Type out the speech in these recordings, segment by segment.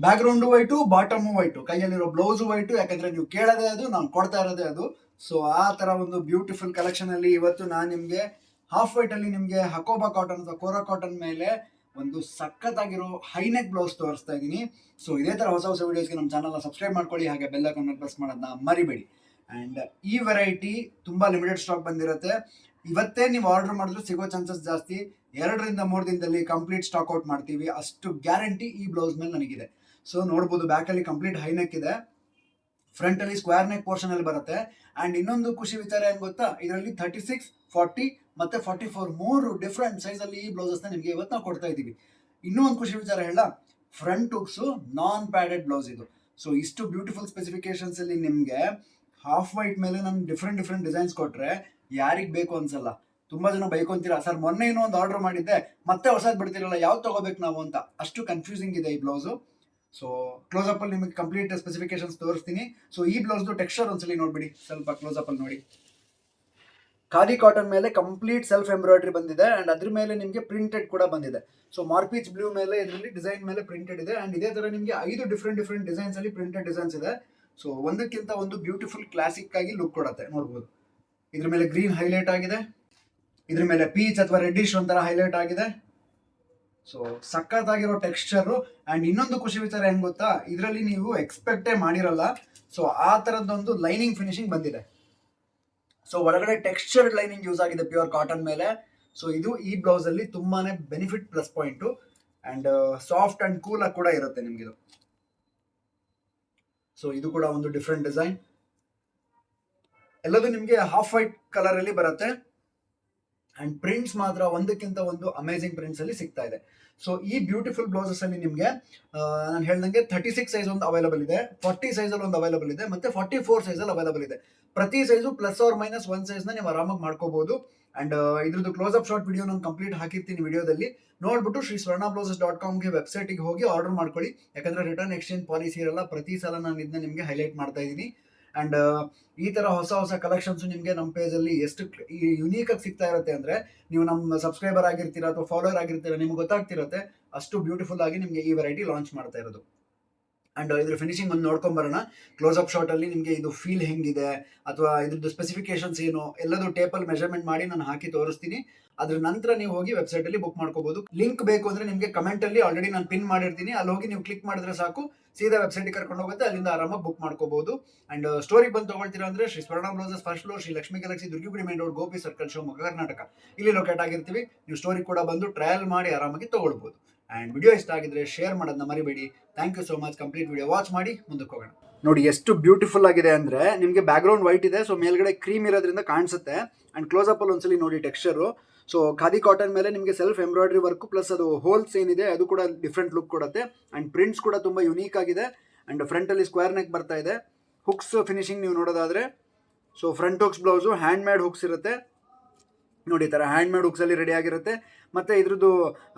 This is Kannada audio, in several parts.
ಬ್ಯಾಕ್ಗ್ರೌಂಡು ವೈಟು, ಬಾಟಮು ವೈಟು, ಕೈಯಲ್ಲಿರೋ ಬ್ಲೌಸು ವೈಟು, ಯಾಕಂದ್ರೆ ನೀವು ಕೇಳೋದೇ ಅದು, ನಾನು ಕೊಡ್ತಾ ಇರೋದೇ ಅದು. ಸೊ ಆ ತರ ಒಂದು ಬ್ಯೂಟಿಫುಲ್ ಕಲೆಕ್ಷನ್ ಅಲ್ಲಿ ಇವತ್ತು ನಾನು ನಿಮಗೆ ಹಾಫ್ ವೈಟ್ ಅಲ್ಲಿ ನಿಮಗೆ ಹಕೋಬಾ ಕಾಟನ್ ಅಥವಾ ಕೋರಾ ಕಾಟನ್ ಮೇಲೆ ಒಂದು ಸಖತ್ತಾಗಿರೋ ಹೈನೆಕ್ ಬ್ಲೌಸ್ ತೋರಿಸ್ತಾ ಇದ್ದೀನಿ. ಸೊ ಇದೇ ತರ ಹೊಸ ಹೊಸ ವಿಡಿಯೋಸ್ಗೆ ನಮ್ಮ ಚಾನಲ್ನ ಸಬ್ಸ್ಕ್ರೈಬ್ ಮಾಡ್ಕೊಳ್ಳಿ, ಹಾಗೆ ಬೆಲ್ ಐಕಾನ್ ಪ್ರೆಸ್ ಮಾಡೋದನ್ನ ಮರಿಬೇಡಿ. ಅಂಡ್ ಈ ವೆರೈಟಿ ತುಂಬಾ ಲಿಮಿಟೆಡ್ ಸ್ಟಾಕ್ ಬಂದಿರುತ್ತೆ. ಇವತ್ತೇ ನೀವು ಆರ್ಡರ್ ಮಾಡಿದ್ರೆ ಸಿಗೋ ಚಾನ್ಸಸ್ ಜಾಸ್ತಿ. 2 ರಿಂದ 3 ದಿನದಲ್ಲಿ ಕಂಪ್ಲೀಟ್ ಸ್ಟಾಕ್ ಔಟ್ ಮಾಡ್ತೀವಿ, ಅಷ್ಟು ಗ್ಯಾರಂಟಿ ಈ ಬ್ಲೌಸ್ ಮೇಲೆ ನನಗಿದೆ. ಸೊ ನೋಡ್ಬೋದು, ಬ್ಯಾಕ್ ಅಲ್ಲಿ ಕಂಪ್ಲೀಟ್ ಹೈ ನೆಕ್ ಇದೆ, ಫ್ರಂಟ್ ಅಲ್ಲಿ ಸ್ಕ್ವೇರ್ ನೆಕ್ ಪೋರ್ಷನ್ ಅಲ್ಲಿ ಬರುತ್ತೆ. ಅಂಡ್ ಇನ್ನೊಂದು ಖುಷಿ ವಿಚಾರ ಏನ್ ಗೊತ್ತಾ, ಇದರಲ್ಲಿ 36, 40 ಮತ್ತೆ 44 ಮೂರು ಡಿಫ್ರೆಂಟ್ ಸೈಜ್ ಅಲ್ಲಿ ಈ ಬ್ಲೌಸಸ್ ನಿಮಗೆ ಇವತ್ತು ನಾವು ಕೊಡ್ತಾ ಇದ್ದೀವಿ. ಇನ್ನೂ ಒಂದು ಖುಷಿ ವಿಚಾರ ಹೇಳ, ಫ್ರಂಟ್ ಹುಕ್ಸ್ ನಾನ್ ಪ್ಯಾಡೆಡ್ ಬ್ಲೌಸ್ ಇದು. ಸೊ ಇಷ್ಟು ಬ್ಯೂಟಿಫುಲ್ ಸ್ಪೆಸಿಫಿಕೇಶನ್ಸ್ ಅಲ್ಲಿ ನಿಮ್ಗೆ ಹಾಫ್ ವೈಟ್ ಮೇಲೆ ನಾನು ಡಿಫ್ರೆಂಟ್ ಡಿಸೈನ್ಸ್ ಕೊಟ್ರೆ ಯಾರಿಗ್ ಬೇಕು ಅನ್ಸಲ್ಲ. ತುಂಬಾ ಜನ ಬೈಕೊಂತೀರಾ, ಸರ್ ಮೊನ್ನೆ ಏನೋ ಒಂದು ಆರ್ಡರ್ ಮಾಡಿದ್ದೆ ಮತ್ತೆ ಹೊಸದ್ ಬಿಡ್ತಿರಲ್ಲ, ಯಾವ್ದು ತಗೋಬೇಕು ನಾವು ಅಂತ. ಅಷ್ಟು ಕನ್ಫ್ಯೂಸಿಂಗ್ ಇದೆ ಈ ಬ್ಲೌಸು. ಸೊ ಕ್ಲೋಸ್ ಅಪ್ ಅಲ್ಲಿ ನಿಮಗೆ ಕಂಪ್ಲೀಟ್ ಸ್ಪೆಸಿಫಿಕೇಶನ್ಸ್ ತೋರಿಸ್ತೀನಿ. ಸೊ ಈ ಬ್ಲೌಸ್ ಟೆಕ್ಸ್ಚರ್ ಒಂದ್ಸಲಿ ನೋಡ್ಬಿಡಿ, ಸ್ವಲ್ಪ ಕ್ಲೋಸ್ ಅಪ್ ಅಲ್ಲಿ ನೋಡಿ. ಖಾದಿ ಕಾಟನ್ ಮೇಲೆ ಕಂಪ್ಲೀಟ್ ಸೆಲ್ಫ್ ಎಂಬ್ರಾಯ್ಡ್ರಿ ಬಂದಿದೆ, ಅಂಡ್ ಅದ್ರ ಮೇಲೆ ನಿಮಗೆ ಪ್ರಿಂಟೆಡ್ ಕೂಡ ಬಂದಿದೆ. ಸೊ ಮಾರ್ಪೀಚ್ ಬ್ಲೂ ಮೇಲೆ ಇದರಲ್ಲಿ ಡಿಸೈನ್ ಮೇಲೆ ಪ್ರಿಂಟೆಡ್ ಇದೆ. ಅಂಡ್ ಇದೇ ತರ ನಿಮಗೆ 5 ಡಿಫ್ರೆಂಟ್ ಡಿಸೈನ್ಸ್ ಅಲ್ಲಿ ಪ್ರಿಂಟೆಡ್ ಡಿಸೈನ್ಸ್ ಇದೆ. ಸೊ ಒಂದಕ್ಕಿಂತ ಒಂದು ಬ್ಯೂಟಿಫುಲ್ ಕ್ಲಾಸಿಕ್ ಆಗಿ ಲುಕ್ ಕೊಡುತ್ತೆ. ನೋಡ್ಬೋದು, ಇದ್ರ ಮೇಲೆ ಗ್ರೀನ್ ಹೈಲೈಟ್ ಆಗಿದೆ, ಇದ್ರ ಮೇಲೆ ಪೀಚ್ ಅಥವಾ ರೆಡ್ಡಿಶ್ ಒಂಥರ ಹೈಲೈಟ್ ಆಗಿದೆ. So ಸಖತ್ತಾಗಿರೋ texture. ಅಂಡ್ ಇನ್ನೊಂದು ಖುಷಿ ವಿಚಾರ ಏನ್ ಗೊತ್ತಾ, ಇದರಲ್ಲಿ ನೀವು ಎಕ್ಸ್ಪೆಕ್ಟೇ ಮಾಡಿರಲ್ಲ. ಸೊ ಆ ತರದೊಂದು ಲೈನಿಂಗ್ ಫಿನಿಶಿಂಗ್ ಬಂದಿದೆ. ಸೊ ಒಳಗಡೆ ಟೆಕ್ಸ್ಚರ್ಡ್ ಲೈನಿಂಗ್ ಯೂಸ್ ಆಗಿದೆ ಪ್ಯೂರ್ ಕಾಟನ್ ಮೇಲೆ. ಸೊ ಇದು ಈ ಬ್ಲೌಸ್ ಅಲ್ಲಿ ತುಂಬಾನೇ benefit plus point. And soft and cool ಆಗಿ ಕೂಡ ಇರುತ್ತೆ ನಿಮ್ಗೆ ಇದು. ಸೊ ಇದು ಕೂಡ ಒಂದು ಡಿಫ್ರೆಂಟ್ ಡಿಸೈನ್. ಎಲ್ಲದೂ ನಿಮ್ಗೆ ಹಾಫ್ ವೈಟ್ ಕಲರ್ ಅಲ್ಲಿ ಬರುತ್ತೆ. ಅಂಡ್ ಪ್ರಿಂಟ್ಸ್ ಮಾತ್ರ ಒಂದಕ್ಕಿಂತ ಒಂದು ಅಮೇಸಿಂಗ್ ಪ್ರಿಂಟ್ಸ್ ಅಲ್ಲಿ ಸಿಗ್ತಾ ಇದೆ. ಸೊ ಈ ಬ್ಯೂಟಿಫುಲ್ ಬ್ಲೌಸಸ್ ಅಲ್ಲಿ ನಿಮ್ಗೆ ನಾನು ಹೇಳ್ದಂಗೆ 36 ಸೈಜ್ ಒಂದು ಅವೈಲಬಲ್ ಇದೆ, 40 ಸೈಜ್ ಅಲ್ಲಿ ಒಂದು ಅವೈಲಬಲ್ ಇದೆ, ಮತ್ತೆ 44 ಸೈಜ್ ಅಲ್ಲಿ ಅವೈಲಬಲ್ ಇದೆ. ಪ್ರತಿ size plus or minus 1 size ನ ನೀವು ಆರಾಮಾಗಿ ಮಾಡ್ಕೋಬಹುದು. ಅಂಡ್ ಇದ್ರದ್ದು ಕ್ಲೋಸ್ ಅಪ್ ಶಾರ್ಟ್ ವಿಡಿಯೋ ನಾನು ಕಂಪ್ಲೀಟ್ ಹಾಕಿರ್ತೀನಿ ವಿಡಿಯೋದಲ್ಲಿ. ನೋಡ್ಬಿಟ್ಟು ಶ್ರೀ ಸ್ವರ್ಣ ಬ್ಲೌಸಸ್.com ಗೆ ವೆಬ್ಸೈಟ್ ಗೆ ಹೋಗಿ ಆರ್ಡರ್ ಮಾಡ್ಕೊಳ್ಳಿ, ಯಾಕಂದ್ರೆ ರಿಟರ್ನ್ ಎಕ್ಸ್ಚೇಂಜ್ ಪಾಲಿಸಿ ಇರಲ್ಲ. ಪ್ರತಿ ಸಲ ನಾನು ಇದನ್ನ ನಿಮ್ಗೆ ಹೈಲೈಟ್ ಮಾಡ್ತಾ ಇದ್ದೀನಿ. ಅಂಡ್ ಈ ತರ ಹೊಸ ಕಲೆಕ್ಷನ್ಸ್ ನಿಮಗೆ ನಮ್ಮ ಪೇಜ್ ಅಲ್ಲಿ ಎಷ್ಟು ಯುನೀಕ್ ಆಗಿ ಸಿಗ್ತಾ ಇರುತ್ತೆ ಅಂದ್ರೆ, ನೀವು ನಮ್ಮ ಸಬ್ಸ್ಕ್ರೈಬರ್ ಆಗಿರ್ತೀರಾ ಅಥವಾ ಫಾಲೋವರ್ ಆಗಿರ್ತೀರಾ, ನಿಮ್ಗೆ ಗೊತ್ತಾಗ್ತಿರುತ್ತೆ ಅಷ್ಟು ಬ್ಯೂಟಿಫುಲ್ ಆಗಿ ನಿಮಗೆ ಈ ವೆರೈಟಿ ಲಾಂಚ್ ಮಾಡ್ತಾ ಇರೋದು. ಅಂಡ್ ಇದ್ರ ಫಿನಿಶಿಂಗ್ ಒಂದು ನೋಡ್ಕೊಂಡ್ ಬರೋಣ. ಕ್ಲೋಸ್ ಅಪ್ ಶಾಟ್ ಅಲ್ಲಿ ನಿಮಗೆ ಇದು ಫೀಲ್ ಹೆಂಗಿದೆ ಅಥವಾ ಇದ್ರದ್ದು ಸ್ಪೆಸಿಫಿಕೇಶನ್ಸ್ ಏನು ಎಲ್ಲದೂ ಟೇಪಲ್ಲಿ ಮೆಜರ್ಮೆಂಟ್ ಮಾಡಿ ನಾನು ಹಾಕಿ ತೋರಿಸ್ತೀನಿ. ಅದ್ರ ನಂತರ ನೀವು ಹೋಗಿ ವೆಬ್ಸೈಟ್ ಅಲ್ಲಿ ಬುಕ್ ಮಾಡ್ಕೋಬಹುದು. ಲಿಂಕ್ ಬೇಕು ಅಂದ್ರೆ ನಿಮಗೆ ಕಮೆಂಟ್ ಅಲ್ಲಿ ಆಲ್ರೆಡಿ ನಾನು ಪಿನ್ ಮಾಡಿರ್ತೀನಿ, ಅಲ್ಲಿ ಹೋಗಿ ನೀವು ಕ್ಲಿಕ್ ಮಾಡಿದ್ರೆ ಸಾಕು, ಸೀದಾ ವೆಬ್ಸೈಟ್ ಕರ್ಕೊಂಡು ಹೋಗುತ್ತೆ, ಅಲ್ಲಿಂದ ಆರಾಮಾಗಿ ಬುಕ್ ಮಾಡ್ಕೋಬಹುದು. ಅಂಡ್ ಸ್ಟೋರಿ ಬಂದು ತಗೊಳ್ತೀರಾ ಅಂದ್ರೆ Shri Swarna blouses first floor, Shri Lakshmi galaxy, Durgigudi main road, Gopi circle, Shivamogga, Karnataka. ಇಲ್ಲಿ ಲೊಕೇಟ್ ಆಗಿರ್ತೀವಿ. ನೀವು ಸ್ಟೋರಿ ಕೂಡ ಬಂದು ಟ್ರಯಲ್ ಮಾಡಿ ಆರಾಮಾಗಿ ತಗೊಳ್ಬಹುದು. ಅಂಡ್ ವಿಡಿಯೋ ಇಷ್ಟ ಆಗಿದ್ರೆ ಶೇರ್ ಮಾಡೋದನ್ನ ಮರಿಬೇಡಿ. Thank you so much. Complete video watch ಮಾಡಿ ಮುಂದಕ್ಕೆ ಹೋಗೋಣ. ನೋಡಿ ಎಷ್ಟು ಬ್ಯೂಟಿಫುಲ್ ಆಗಿದೆ ಅಂದ್ರೆ, ನಿಮಗೆ ಬ್ಯಾಕ್ಗ್ರೌಂಡ್ ವೈಟ್ ಇದೆ, ಸೊ ಮೇಲ್ಗಡೆ ಕ್ರೀಮ್ ಇರೋದ್ರಿಂದ ಕಾಣಿಸುತ್ತೆ. ಅಂಡ್ ಕ್ಲೋಸ್ ಅಪ್ ಅಲ್ಲಿ ಒಂದ್ಸಲಿ ನೋಡಿ ಟೆಕ್ಸ್ಚರು. ಸೊ ಖಾದಿ ಕಾಟನ್ ಮೇಲೆ ನಿಮಗೆ ಸೆಲ್ಫ್ ಎಂಬ್ರಾಯ್ಡ್ರಿ ವರ್ಕ್ ಪ್ಲಸ್ ಅದು ಹೋಲ್ಸ್ ಏನಿದೆ ಅದು ಕೂಡ ಡಿಫ್ರೆಂಟ್ ಲುಕ್ ಕೊಡುತ್ತೆ. ಅಂಡ್ ಪ್ರಿಂಟ್ಸ್ ಕೂಡ ತುಂಬಾ ಯುನೀಕ್ ಆಗಿದೆ. ಅಂಡ್ ಫ್ರಂಟ್ ಅಲ್ಲಿ ಸ್ಕ್ವೇರ್ ನೆಕ್ ಬರ್ತಾ ಇದೆ. ಹುಕ್ಸ್ ಫಿನಿಶಿಂಗ್ ನೀವು ನೋಡೋದಾದ್ರೆ, so front hooks blouse hand made hooks ಇರುತ್ತೆ ನೋಡಿ. ಈ ಥರ ಹ್ಯಾಂಡ್ ಮೇಡ್ ಹುಕ್ಸ್ ಅಲ್ಲಿ ರೆಡಿ ಆಗಿರುತ್ತೆ. ಮತ್ತೆ ಇದ್ರದ್ದು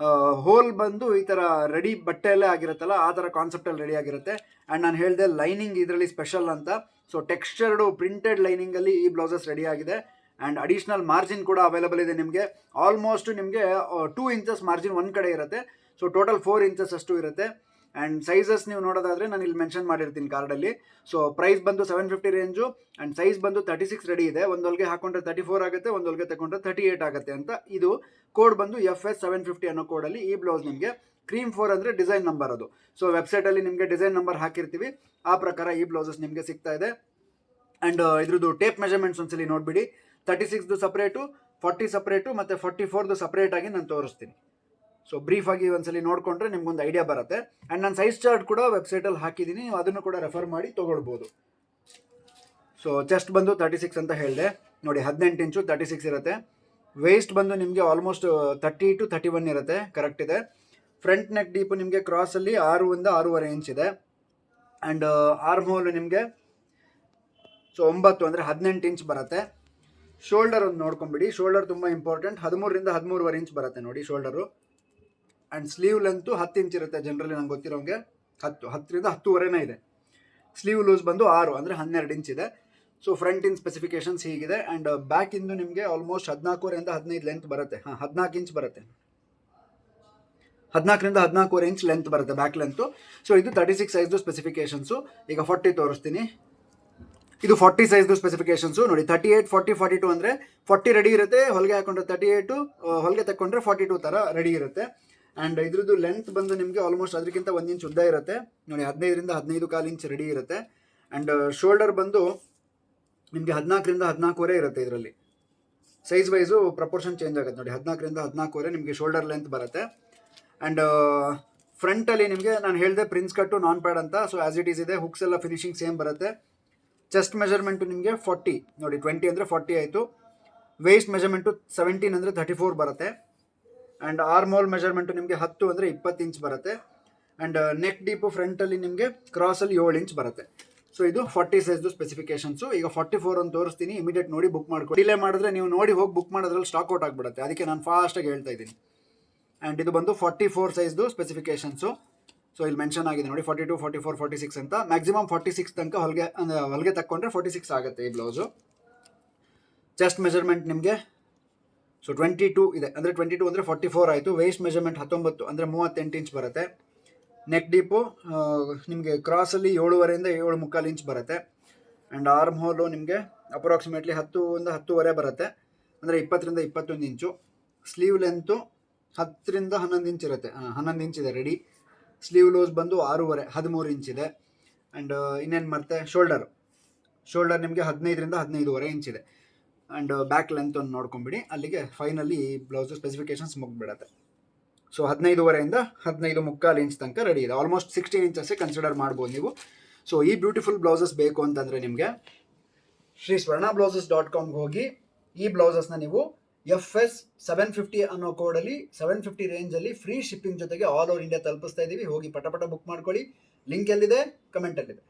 ಹೋಲ್ ಬಂದು ಈ ಥರ ರೆಡಿ ಬಟ್ಟೆಯಲ್ಲೇ ಆಗಿರುತ್ತಲ್ಲ, ಆ ಥರ ಕಾನ್ಸೆಪ್ಟಲ್ಲಿ ರೆಡಿ ಆಗಿರುತ್ತೆ. ಆ್ಯಂಡ್ ನಾನು ಹೇಳಿದೆ ಲೈನಿಂಗ್ ಇದರಲ್ಲಿ ಸ್ಪೆಷಲ್ ಅಂತ. ಸೊ ಟೆಕ್ಸ್ಚರ್ಡು ಪ್ರಿಂಟೆಡ್ ಲೈನಿಂಗಲ್ಲಿ ಈ ಬ್ಲೌಸಸ್ ರೆಡಿ ಆಗಿದೆ. ಆ್ಯಂಡ್ ಅಡಿಷ್ನಲ್ ಮಾರ್ಜಿನ್ ಕೂಡ ಅವೈಲಬಲ್ ಇದೆ ನಿಮಗೆ. ಆಲ್ಮೋಸ್ಟ್ ನಿಮಗೆ 2 ಇಂಚಸ್ ಮಾರ್ಜಿನ್ ಒಂದು ಕಡೆ ಇರುತ್ತೆ. ಸೊ ಟೋಟಲ್ 4 ಇಂಚಸ್ ಅಷ್ಟು ಇರುತ್ತೆ. ಆ್ಯಂಡ್ ಸೈಜಸ್ ನೀವು ನೋಡೋದಾದರೆ ನಾನು ಇಲ್ಲಿ ಮೆನ್ಷನ್ ಮಾಡಿರ್ತೀನಿ ಕಾರ್ಡಲ್ಲಿ. ಸೊ ಪ್ರೈಸ್ ಬಂದು 750 ರೇಂಜು. ಆ್ಯಂಡ್ ಸೈಜ್ ಬಂದು 36 ರೆಡಿ ಇದೆ. ಒಂದು ಹೊಲಿಗೆ ಹಾಕೊಂಡ್ರೆ 34 ಆಗುತ್ತೆ, ಒಂದು ಹೊಲಿಗೆ ತಗೊಂಡ್ರೆ 38 ಆಗುತ್ತೆ ಅಂತ. ಇದು ಕೋಡ್ ಬಂದು FS750 ಅನ್ನೋ ಕೋಡಲ್ಲಿ ಈ ಬ್ಲೌಸ್ ನಿಮಗೆ ಕ್ರೀಮ್ 4 ಅಂದರೆ ಡಿಸೈನ್ ನಂಬರ್ ಅದು. ಸೊ ವೆಬ್ಸೈಟಲ್ಲಿ ನಿಮಗೆ ಡಿಸೈನ್ ನಂಬರ್ ಹಾಕಿರ್ತೀವಿ, ಆ ಪ್ರಕಾರ ಈ ಬ್ಲೌಸಸ್ ನಿಮಗೆ ಸಿಗ್ತಾ ಇದೆ. ಆ್ಯಂಡ್ ಇದ್ರದ್ದು ಟೇಪ್ ಮೆಜರ್ಮೆಂಟ್ಸ್ ಒಂದ್ಸಲಿ ನೋಡಿಬಿಡಿ. 36ದು ಸಪ್ರೇಟು, 40 ಸಪ್ರೇಟು ಮತ್ತು 44ದು ಸಪ್ರೇಟಾಗಿ ನಾನು ತೋರಿಸ್ತೀನಿ. ಸೊ ಬ್ರೀಫಾಗಿ ಒಂದ್ಸಲಿ ನೋಡಿಕೊಂಡ್ರೆ ನಿಮ್ಗೊಂದು ಐಡಿಯಾ ಬರುತ್ತೆ. ಆ್ಯಂಡ್ ನಾನು ಸೈಜ್ ಚಾರ್ಟ್ ಕೂಡ ವೆಬ್ಸೈಟಲ್ಲಿ ಹಾಕಿದ್ದೀನಿ, ನೀವು ಅದನ್ನು ಕೂಡ ರೆಫರ್ ಮಾಡಿ ತೊಗೊಳ್ಬೋದು. ಸೊ ಚೆಸ್ಟ್ ಬಂದು 36 ಅಂತ ಹೇಳಿದೆ ನೋಡಿ, 18 ಇಂಚು 36 ಇರುತ್ತೆ. ವೇಸ್ಟ್ ಬಂದು ನಿಮಗೆ ಆಲ್ಮೋಸ್ಟ್ 30 to 31 ಇರುತ್ತೆ, ಕರೆಕ್ಟ್ ಇದೆ. ಫ್ರಂಟ್ ನೆಕ್ ಡೀಪು ನಿಮಗೆ ಕ್ರಾಸಲ್ಲಿ 6 ಇಂದ 6.5 ಇಂಚ್ ಇದೆ. ಆ್ಯಂಡ್ ಆರ್ಮ್ ಹೋಲ್ ನಿಮಗೆ ಸೊ 9 ಅಂದರೆ 18 ಇಂಚ್ ಬರುತ್ತೆ. ಶೋಲ್ಡರ್ ಒಂದು ನೋಡ್ಕೊಂಬಿಡಿ, ಶೋಲ್ಡರ್ ತುಂಬ ಇಂಪಾರ್ಟೆಂಟ್. 13 ರಿಂದ 13.5 ಇಂಚ್ ಬರುತ್ತೆ ನೋಡಿ shoulder. And sleeve length 10 inch ಇರುತ್ತೆ ಜನರಲಿ, ನಂಗೆ ಗೊತ್ತಿರೋಂಗೆ 10 ರಿಂದ 10.5 ಇದೆ. ಸ್ಲೀವ್ ಲೂಸ್ ಬಂದು 6 ಅಂದರೆ 12 ಇಂಚ್ ಇದೆ. ಸೊ ಫ್ರಂಟ್ ಇನ್ ಸ್ಪೆಸಿಫಿಕೇಶನ್ಸ್ ಹೀಗಿದೆ. ಆ್ಯಂಡ್ ಬ್ಯಾಕ್ ಇಂದು ನಿಮಗೆ ಆಲ್ಮೋಸ್ಟ್ 14 ರಿಂದ 15 ಲೆಂತ್ ಬರುತ್ತೆ. 14 ಇಂಚ್ ಬರುತ್ತೆ. 14ರಿಂದ 14.25 ಇಂಚ್ ಲೆಂತ್ ಬರುತ್ತೆ ಬ್ಯಾಕ್ ಲೆಂತು. ಸೊ ಇದು 36 ಸೈಜ್ದು ಸ್ಪೆಸಿಫಿಕೇಶನ್ಸು. ಈಗ 40 ತೋರಿಸ್ತೀನಿ. ಇದು 40 ಸೈಜ್ದು ಸ್ಪೆಸಿಫಿಕೇಶನ್ಸು ನೋಡಿ. 38, 40, 42 ಅಂದರೆ 40 ರೆಡಿ ಇರುತ್ತೆ, ಹೊಲಿಗೆ ಹಾಕೊಂಡ್ರೆ 38, ಹೊಲಿಗೆ ತಗೊಂಡ್ರೆ 42 ಥರ ರೆಡಿ ಇರುತ್ತೆ. ಆ್ಯಂಡ್ ಇದ್ರದ್ದು ಲೆಂತ್ ಬಂದು ನಿಮಗೆ ಆಲ್ಮೋಸ್ಟ್ ಅದಕ್ಕಿಂತ 1 ಇಂಚ್ ಉದ್ದ ಇರುತ್ತೆ ನೋಡಿ. 15ರಿಂದ 15.25 ಇಂಚ್ ರೆಡಿ ಇರುತ್ತೆ. ಆ್ಯಂಡ್ ಶೋಲ್ಡರ್ ಬಂದು ನಿಮಗೆ 14ರಿಂದ 14.25 ಇರುತ್ತೆ. ಇದರಲ್ಲಿ ಸೈಜ್ ವೈಸು ಪ್ರಪೋರ್ಷನ್ ಚೇಂಜ್ ಆಗುತ್ತೆ ನೋಡಿ. 14ರಿಂದ 14.25 ನಿಮಗೆ ಶೋಲ್ಡರ್ ಲೆಂತ್ ಬರುತ್ತೆ. ಆ್ಯಂಡ್ ಫ್ರಂಟಲ್ಲಿ ನಿಮಗೆ ನಾನು ಹೇಳಿದೆ ಪ್ರಿನ್ಸ್ ಕಟ್ಟು ನಾನ್ ಪ್ಯಾಡ್ ಅಂತ. ಸೊ ಆ್ಯಸ್ ಇಟ್ ಈಸ್ ಇದೆ. ಹುಕ್ಸ್ ಎಲ್ಲ ಫಿನಿಶಿಂಗ್ ಸೇಮ್ ಬರುತ್ತೆ. ಚೆಸ್ಟ್ ಮೆಜರ್ಮೆಂಟು ನಿಮಗೆ 40 ನೋಡಿ. 20 ಅಂದರೆ 40 ಆಯಿತು. ವೇಸ್ಟ್ ಮೆಜರ್ಮೆಂಟು 17 ಅಂದರೆ 34 ಬರುತ್ತೆ. ಆ್ಯಂಡ್ ಆರ್ಮ್ ಹೋಲ್ ಮೆಜರ್ಮೆಂಟು ನಿಮಗೆ 10 ಅಂದರೆ 20 ಇಂಚ್ ಬರುತ್ತೆ. ಆ್ಯಂಡ್ ನೆಕ್ ಡೀಪು ಫ್ರಂಟಲ್ಲಿ ನಿಮಗೆ ಕ್ರಾಸಲ್ಲಿ 7 ಇಂಚ್ ಬರುತ್ತೆ. ಸೊ ಇದು 40 ಸೈಜ್ದು ಸ್ಪೆಸಿಫಿಕೇಶನ್ಸು. ಈಗ 44 ಅಂತ ತೋರಿಸ್ತೀನಿ, ಇಮಿಡಿಯೇಟ್ ನೋಡಿ ಬುಕ್ ಮಾಡ್ಕೊಳ್ಳಿ. ಡಿಲೇ ಮಾಡಿದ್ರೆ ನೀವು ನೋಡಿ ಹೋಗಿ ಬುಕ್ ಮಾಡೋದ್ರಲ್ಲಿ ಸ್ಟಾಕ್ ಔಟ್ ಆಗಿಬಿಡುತ್ತೆ. ಅದಕ್ಕೆ ನಾನು ಫಾಸ್ಟಾಗಿ ಹೇಳ್ತಾ ಇದ್ದೀನಿ. ಆ್ಯಂಡ್ ಇದು ಬಂದು 44 ಸೈಜ್ದು ಸ್ಪೆಸಿಫಿಕೇಶನ್ಸು. ಸೊ ಇಲ್ಲಿ ಮೆನ್ಷನ್ ಆಗಿದೆ ನೋಡಿ 42, 44, 46 ಅಂತ. ಮ್ಯಾಕ್ಸಿಮಮ್ 46 ತನಕ ಹೊಲಿಗೆ ತಕ್ಕೊಂಡ್ರೆ 46 ಆಗುತ್ತೆ ಈ ಬ್ಲೌಸು. ಚೆಸ್ಟ್ ಮೆಜರ್ಮೆಂಟ್ ನಿಮಗೆ ಸೊ 22 ಇದೆ, ಅಂದರೆ 22 ಅಂದರೆ 44 ಆಯಿತು. ವೇಸ್ಟ್ ಮೆಜರ್ಮೆಂಟ್ 19 ಅಂದರೆ 38 ಇಂಚ್ ಬರುತ್ತೆ. ನೆಕ್ ಡೀಪು ನಿಮಗೆ ಕ್ರಾಸಲ್ಲಿ 7.5ರಿಂದ 7.25 ಇಂಚ್ ಬರುತ್ತೆ. ಆ್ಯಂಡ್ ಆರ್ಮ್ ಹೋಲು ನಿಮಗೆ ಅಪ್ರಾಕ್ಸಿಮೇಟ್ಲಿ 10ರಿಂದ 10.25 ಬರುತ್ತೆ, ಅಂದರೆ 20ರಿಂದ 21 ಇಂಚು. ಸ್ಲೀವ್ ಲೆಂತು 10ರಿಂದ 11 ಇಂಚ್ ಇರುತ್ತೆ. 11 ಇಂಚ್ ಇದೆ ರೆಡಿ. ಸ್ಲೀವ್ ಲೂಸ್ ಬಂದು 6.25, 13 ಇಂಚ್ ಇದೆ. ಆ್ಯಂಡ್ ಇನ್ನೇನು ಮತ್ತೆ ಶೋಲ್ಡರ್ ನಿಮಗೆ 15ರಿಂದ 15.25 ಇಂಚ್ ಇದೆ. ಆ್ಯಂಡ್ ಬ್ಯಾಕ್ ಲೆಂತ್ ಒಂದು ನೋಡ್ಕೊಂಬಿಡಿ. ಅಲ್ಲಿಗೆ ಫೈನಲಿ ಈ ಬ್ಲೌಸು ಸ್ಪೆಸಿಫಿಕೇಶನ್ಸ್ ಮುಗಿಬಿಡುತ್ತೆ. ಸೊ 15.25ರಿಂದ 15.25 ಇಂಚ್ ತನಕ ರೆಡಿ ಇದೆ. ಆಲ್ಮೋಸ್ಟ್ 16 ಇಂಚಸ್ಸೇ ಕನ್ಸಿಡರ್ ಮಾಡ್ಬೋದು ನೀವು. ಸೊ ಈ ಬ್ಯೂಟಿಫುಲ್ ಬ್ಲೌಸಸ್ ಬೇಕು ಅಂತಂದರೆ ನಿಮಗೆ ಶ್ರೀ swarnablauses.com ಹೋಗಿ ಈ ಬ್ಲೌಸಸ್ನ ನೀವು FS 750 ಅನ್ನೋ ಕೋಡಲ್ಲಿ 750 ರೇಂಜಲ್ಲಿ ಫ್ರೀ ಶಿಪ್ಪಿಂಗ್ ಜೊತೆಗೆ ಆಲ್ ಓವರ್ ಇಂಡಿಯಾ ತಲುಪಿಸ್ತಾ ಇದ್ದೀವಿ. ಹೋಗಿ ಪಟ ಬುಕ್ ಮಾಡ್ಕೊಳ್ಳಿ. ಲಿಂಕ್ ಎಲ್ಲಿದೆ? ಕಮೆಂಟಲ್ಲಿದೆ.